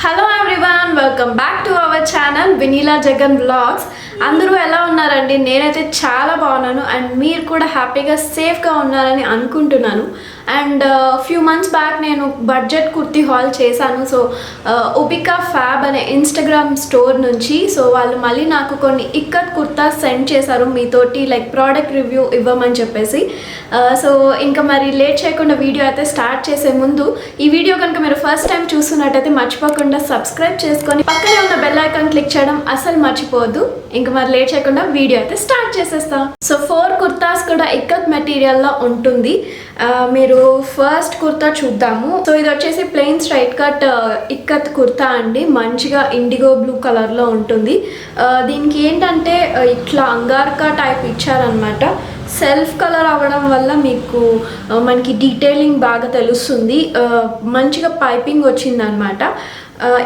Hello everyone, welcome back to our channel VineelaJagan vlogs. అందరూ ఎలా ఉన్నారండి? నేనైతే చాలా బాగున్నాను అండ్ మీరు కూడా హ్యాపీగా సేఫ్గా ఉన్నారని అనుకుంటున్నాను. అండ్ ఫ్యూ మంత్స్ బ్యాక్ నేను బడ్జెట్ కుర్తీ హాల్ చేశాను. సో ఉబికా ఫ్యాబ్ అనే ఇన్స్టాగ్రామ్ స్టోర్ నుంచి సో వాళ్ళు మళ్ళీ నాకు కొన్ని ఇక్కత్ కుర్తా సెండ్ చేశారు మీతోటి లైక్ ప్రోడక్ట్ రివ్యూ ఇవ్వమని చెప్పేసి. సో ఇంకా మరి లేట్ చేయకుండా వీడియో అయితే స్టార్ట్ చేసే ముందు ఈ వీడియో కనుక మీరు ఫస్ట్ టైం చూస్తున్నట్టయితే మర్చిపోకుండా సబ్స్క్రైబ్ చేసుకొని పక్కనే ఉన్న బెల్ ఐకాన్ క్లిక్ చేయడం అసలు మర్చిపోవద్దు. ఇంకా మరి లేట్ చేయకుండా వీడియో అయితే స్టార్ట్ చేసేస్తాం. సో 4 కుర్తాస్ కూడా ఇక్కత్ మెటీరియల్లో ఉంటుంది. మీరు ఫస్ట్ కుర్తా చూద్దాము. సో ఇది వచ్చేసి plain straight cut ikat kurta అండి. మంచిగా ఇండిగో బ్లూ కలర్లో ఉంటుంది. దీనికి ఏంటంటే ఇట్లా అంగార్కా టైప్ ఇచ్చారనమాట. సెల్ఫ్ కలర్ అవ్వడం వల్ల మీకు మనకి డీటెయిలింగ్ బాగా తెలుస్తుంది. మంచిగా పైపింగ్ వచ్చిందనమాట.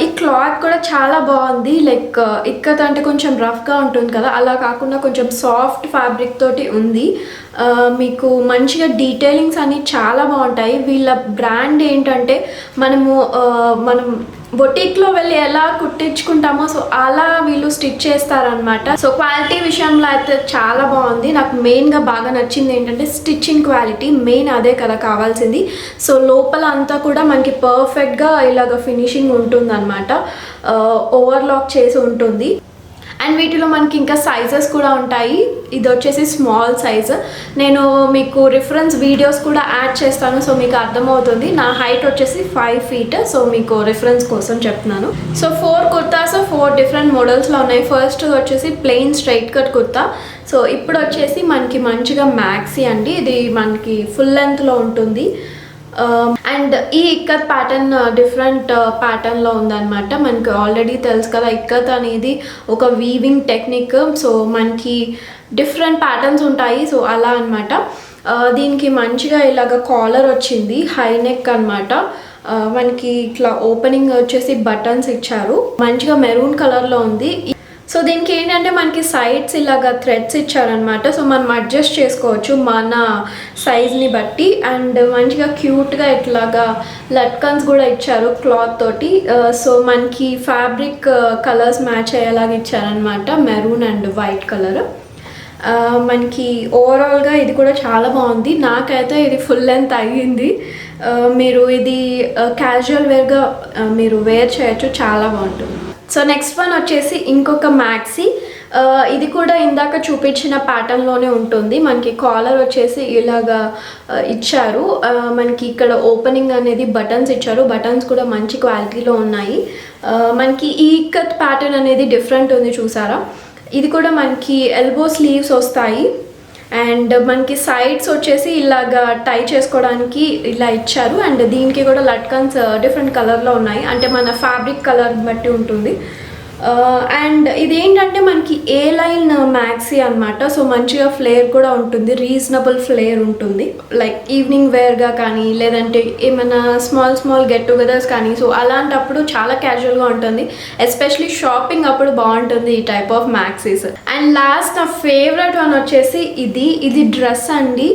ఈ క్లాత్ కూడా చాలా బాగుంది. లైక్ ఇక్కత్ అంటే కొంచెం రఫ్గా ఉంటుంది కదా, అలా కాకుండా కొంచెం సాఫ్ట్ ఫ్యాబ్రిక్ తోటి ఉంది. మీకు మంచిగా డీటెయిలింగ్స్ అన్నీ చాలా బాగుంటాయి. వీళ్ళ బ్రాండ్ ఏంటంటే మనం బొటిక్లో వెళ్ళి ఎలా కుట్టించుకుంటామో సో అలా వీళ్ళు స్టిచ్ చేస్తారనమాట. సో క్వాలిటీ విషయంలో అయితే చాలా బాగుంది. నాకు మెయిన్గా బాగా నచ్చింది ఏంటంటే స్టిచ్చింగ్ క్వాలిటీ. మెయిన్ అదే కదా కావాల్సింది. సో లోపల అంతా కూడా మనకి పర్ఫెక్ట్గా ఇలాగ ఫినిషింగ్ ఉంటుంది అనమాట. ఓవర్లాక్ చేసి ఉంటుంది. అండ్ వీటిలో మనకి ఇంకా సైజెస్ కూడా ఉంటాయి. ఇది వచ్చేసి స్మాల్ సైజ్. నేను మీకు రిఫరెన్స్ వీడియోస్ కూడా యాడ్ చేస్తాను సో మీకు అర్థమవుతుంది. నా హైట్ వచ్చేసి 5 feet. సో మీకు రిఫరెన్స్ కోసం చెప్తున్నాను. సో 4 కుర్తాస్ 4 డిఫరెంట్ మోడల్స్లో ఉన్నాయి. ఫస్ట్ వచ్చేసి plain straight cut kurta. So ఇప్పుడు వచ్చేసి మనకి మంచిగా మ్యాక్సీ అండి. ఇది మనకి ఫుల్ లెంత్లో ఉంటుంది. అండ్ ఈ ఇక్కత్ ప్యాటర్న్ డిఫరెంట్ ప్యాటర్న్లో ఉందన్నమాట. మనకి ఆల్రెడీ తెలుసు కదా ఇక్కత్ అనేది ఒక వీవింగ్ టెక్నిక్. సో మనకి డిఫరెంట్ ప్యాటర్న్స్ ఉంటాయి. సో అలా అనమాట. దీనికి మంచిగా ఇలాగ కాలర్ వచ్చింది, హై నెక్ అనమాట. మనకి ఇట్లా ఓపెనింగ్ వచ్చేసి బటన్స్ ఇచ్చారు. మంచిగా మెరూన్ కలర్లో ఉంది. సో దీనికి ఏంటంటే మనకి సైడ్స్ ఇలాగా థ్రెడ్స్ ఇచ్చారనమాట. సో మనం అడ్జస్ట్ చేసుకోవచ్చు మన సైజ్ని బట్టి. అండ్ మంచిగా క్యూట్గా ఇట్లాగా లట్కన్స్ కూడా ఇచ్చారు క్లాత్ తోటి. సో మనకి ఫ్యాబ్రిక్ కలర్స్ మ్యాచ్ అయ్యేలాగా ఇచ్చారనమాట, మెరూన్ అండ్ వైట్ కలర్. మనకి ఓవరాల్గా ఇది కూడా చాలా బాగుంది. నాకైతే ఇది ఫుల్ లెంత్ అయ్యింది. మీరు ఇది క్యాజువల్ వేర్గా మీరు వేర్ చేయొచ్చు, చాలా బాగుంటుంది. సో నెక్స్ట్ వన్ వచ్చేసి ఇంకొక మ్యాక్సీ. ఇది కూడా ఇందాక చూపించిన ప్యాటర్న్లోనే ఉంటుంది. మనకి కాలర్ వచ్చేసి ఇలాగా ఇచ్చారు. మనకి ఇక్కడ ఓపెనింగ్ అనేది బటన్స్ ఇచ్చారు. బటన్స్ కూడా మంచి క్వాలిటీలో ఉన్నాయి. మనకి ఈ ఇక్కత్ ప్యాటర్న్ అనేది డిఫరెంట్ ఉంది, చూసారా? ఇది కూడా మనకి ఎల్బో స్లీవ్స్ వస్తాయి. అండ్ మనకి సైడ్స్ వచ్చేసి ఇలాగా టై చేసుకోవడానికి ఇలా ఇచ్చారు. అండ్ దీనికి కూడా లట్కన్స్ డిఫరెంట్ కలర్లో ఉన్నాయి, అంటే మన ఫ్యాబ్రిక్ కలర్ బట్టి ఉంటుంది. అండ్ ఇదేంటంటే మనకి ఏ లైన్ మ్యాక్సీ అనమాట. సో మంచిగా ఫ్లేర్ కూడా ఉంటుంది, రీజనబుల్ ఫ్లేర్ ఉంటుంది. లైక్ ఈవినింగ్ వేర్గా కానీ లేదంటే ఏమైనా స్మాల్ గెట్ టుగెదర్స్ కానీ సో అలాంటప్పుడు చాలా క్యాజువల్గా ఉంటుంది. ఎస్పెషలీ షాపింగ్ అప్పుడు బాగుంటుంది ఈ type of maxis. And last నా ఫేవరెట్ వన్ వచ్చేసి ఇది డ్రెస్ అండి.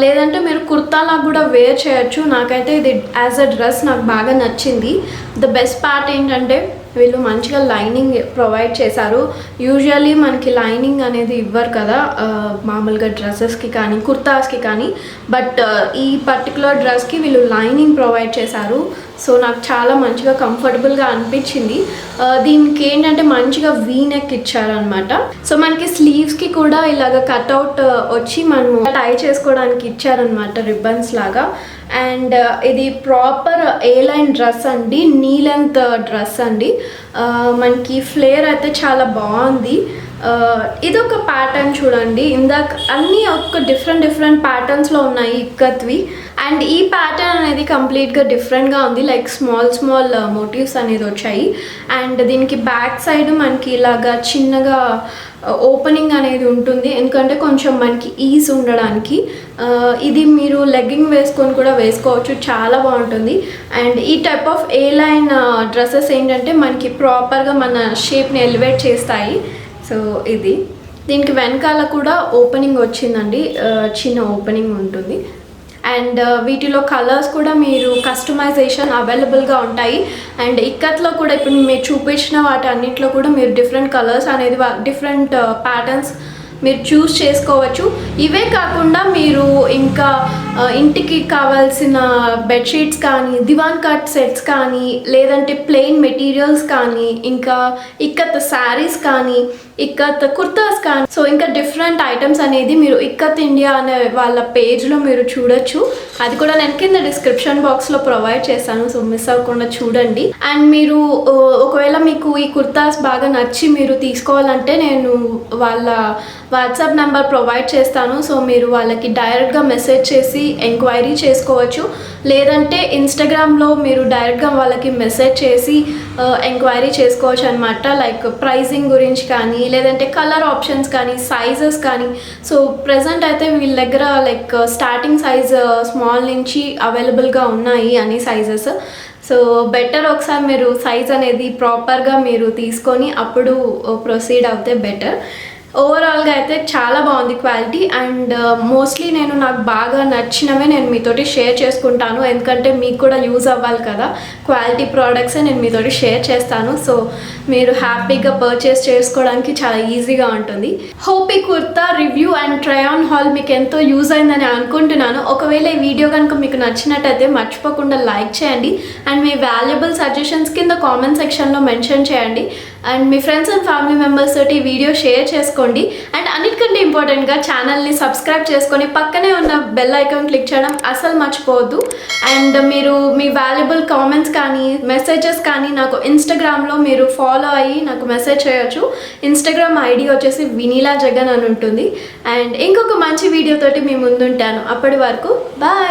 లేదంటే మీరు కుర్తాలా కూడా వేర్ చేయొచ్చు. నాకైతే ఇది యాజ్ అ డ్రెస్ నాకు బాగా నచ్చింది. ద బెస్ట్ పార్ట్ ఏంటంటే వీళ్ళు మంచిగా లైనింగ్ ప్రొవైడ్ చేశారు. యూజువల్లీ మనకి లైనింగ్ అనేది ఇవ్వరు కదా మామూలుగా డ్రెస్సెస్కి కానీ కుర్తాస్కి కానీ. బట్ ఈ పర్టికులర్ డ్రెస్కి వీళ్ళు లైనింగ్ ప్రొవైడ్ చేశారు. సో నాకు చాలా మంచిగా కంఫర్టబుల్గా అనిపించింది. దీనికి ఏంటంటే మంచిగా వీ నెక్ ఇచ్చారనమాట. సో మనకి స్లీవ్స్కి కూడా ఇలాగ కట్అవుట్ వచ్చి మనం టై చేసుకోవడానికి ఇచ్చారనమాట, రిబ్బన్స్ లాగా. అండ్ ఇది ప్రాపర్ ఏ లైన్ డ్రెస్ అండి, నీ లెంత్ డ్రెస్ అండి. మనకి ఫ్లేర్ అయితే చాలా బాగుంది. ఇదొక ప్యాటర్న్ చూడండి. ఇందాక అన్నీ ఒక డిఫరెంట్ ప్యాటర్న్స్లో ఉన్నాయి ఇక్కత్వి. అండ్ ఈ ప్యాటర్న్ అనేది కంప్లీట్గా డిఫరెంట్గా ఉంది. లైక్ స్మాల్ మోటివ్స్ అనేది వచ్చాయి. అండ్ దీనికి బ్యాక్ సైడ్ మనకి ఇలాగా చిన్నగా ఓపెనింగ్ అనేది ఉంటుంది, ఎందుకంటే కొంచెం మనకి ఈజ్ ఉండడానికి. ఇది మీరు లెగ్గింగ్ వేసుకొని కూడా వేసుకోవచ్చు, చాలా బాగుంటుంది. అండ్ ఈ type of A line dresses ఏంటంటే మనకి ప్రాపర్గా మన షేప్ని ఎలివేట్ చేస్తాయి. సో ఇది దీనికి వెనకాల కూడా ఓపెనింగ్ వచ్చిందండి, చిన్న ఓపెనింగ్ ఉంటుంది. అండ్ వీటిలో కలర్స్ కూడా మీరు కస్టమైజేషన్ అవైలబుల్గా ఉంటాయి. అండ్ ఇక్కత్లో కూడా ఇప్పుడు మీరు చూపించిన వాటి అన్నింటిలో కూడా మీరు డిఫరెంట్ కలర్స్ అనేది డిఫరెంట్ ప్యాటర్న్స్ మీరు చూస్ చేసుకోవచ్చు. ఇవే కాకుండా మీరు ఇంకా ఇంటికి కావాల్సిన బెడ్షీట్స్ కానీ, దివాన్ కట్ సెట్స్ కానీ, లేదంటే ప్లెయిన్ మెటీరియల్స్ కానీ, ఇంకా ఇక్కత్ శారీస్ కానీ, ఇక్కత్ కుర్తాస్ కానీ, సో ఇంకా డిఫరెంట్ ఐటమ్స్ అనేది మీరు ఇక్కత్ ఇండియా అనే వాళ్ళ పేజ్లో మీరు చూడొచ్చు. అది కూడా నేను కింద డిస్క్రిప్షన్ బాక్స్లో ప్రొవైడ్ చేస్తాను, సో మిస్ అవ్వకుండా చూడండి. అండ్ మీరు ఒకవేళ మీకు ఈ కుర్తాస్ బాగా నచ్చి మీరు తీసుకోవాలంటే నేను వాళ్ళ వాట్సాప్ నెంబర్ ప్రొవైడ్ చేస్తాను. సో మీరు వాళ్ళకి డైరెక్ట్గా మెసేజ్ చేసి ఎంక్వైరీ చేసుకోవచ్చు. లేదంటే ఇన్స్టాగ్రామ్లో మీరు డైరెక్ట్గా వాళ్ళకి మెసేజ్ చేసి ఎంక్వైరీ చేసుకోవచ్చు అనమాట. లైక్ ప్రైజింగ్ గురించి కానీ, లేదంటే కలర్ ఆప్షన్స్ కానీ, సైజెస్ కానీ. సో ప్రజెంట్ అయితే వీళ్ళ దగ్గర లైక్ స్టార్టింగ్ సైజ్ స్మాల్ నుంచి అవైలబుల్గా ఉన్నాయి అన్ని సైజెస్. సో బెటర్ ఒకసారి మీరు సైజ్ అనేది ప్రాపర్గా మీరు తీసుకొని అప్పుడు ప్రొసీడ్ అవుతే బెటర్. ఓవరాల్గా అయితే చాలా బాగుంది క్వాలిటీ. అండ్ మోస్ట్లీ నాకు బాగా నచ్చినవే నేను మీతోటి షేర్ చేసుకుంటాను, ఎందుకంటే మీకు కూడా యూజ్ అవ్వాలి కదా. క్వాలిటీ ప్రోడక్ట్సే నేను మీతోటి షేర్ చేస్తాను. సో మీరు హ్యాపీగా పర్చేస్ చేసుకోవడానికి చాలా ఈజీగా ఉంటుంది. హోప్ ఈ kurta review and try on hall మీకు ఎంతో యూజ్ అయిందని అనుకుంటున్నాను. ఒకవేళ ఈ వీడియో కనుక మీకు నచ్చినట్టయితే మర్చిపోకుండా లైక్ చేయండి. అండ్ మీ వాల్యుబుల్ సజెషన్స్ కింద కామెంట్ సెక్షన్లో మెన్షన్ చేయండి. And me friends and family members తోటి వీడియో షేర్ చేసుకోండి. అండ్ అన్నిటికంటే ఇంపార్టెంట్గా ఛానల్ని సబ్స్క్రైబ్ చేసుకొని పక్కనే ఉన్న బెల్ ఐకాన్ క్లిక్ చేయడం అసలు మర్చిపోవద్దు. అండ్ మీరు మీ వాల్యుబుల్ కామెంట్స్ కానీ, మెసేజెస్ కానీ నాకు ఇన్స్టాగ్రామ్లో మీరు ఫాలో అయ్యి నాకు మెసేజ్ చేయొచ్చు. ఇన్స్టాగ్రామ్ ఐడి వచ్చేసి VineelaJagan అని ఉంటుంది. అండ్ ఇంకొక మంచి వీడియోతోటి మీ ముందుంటాను. అప్పటి వరకు బాయ్.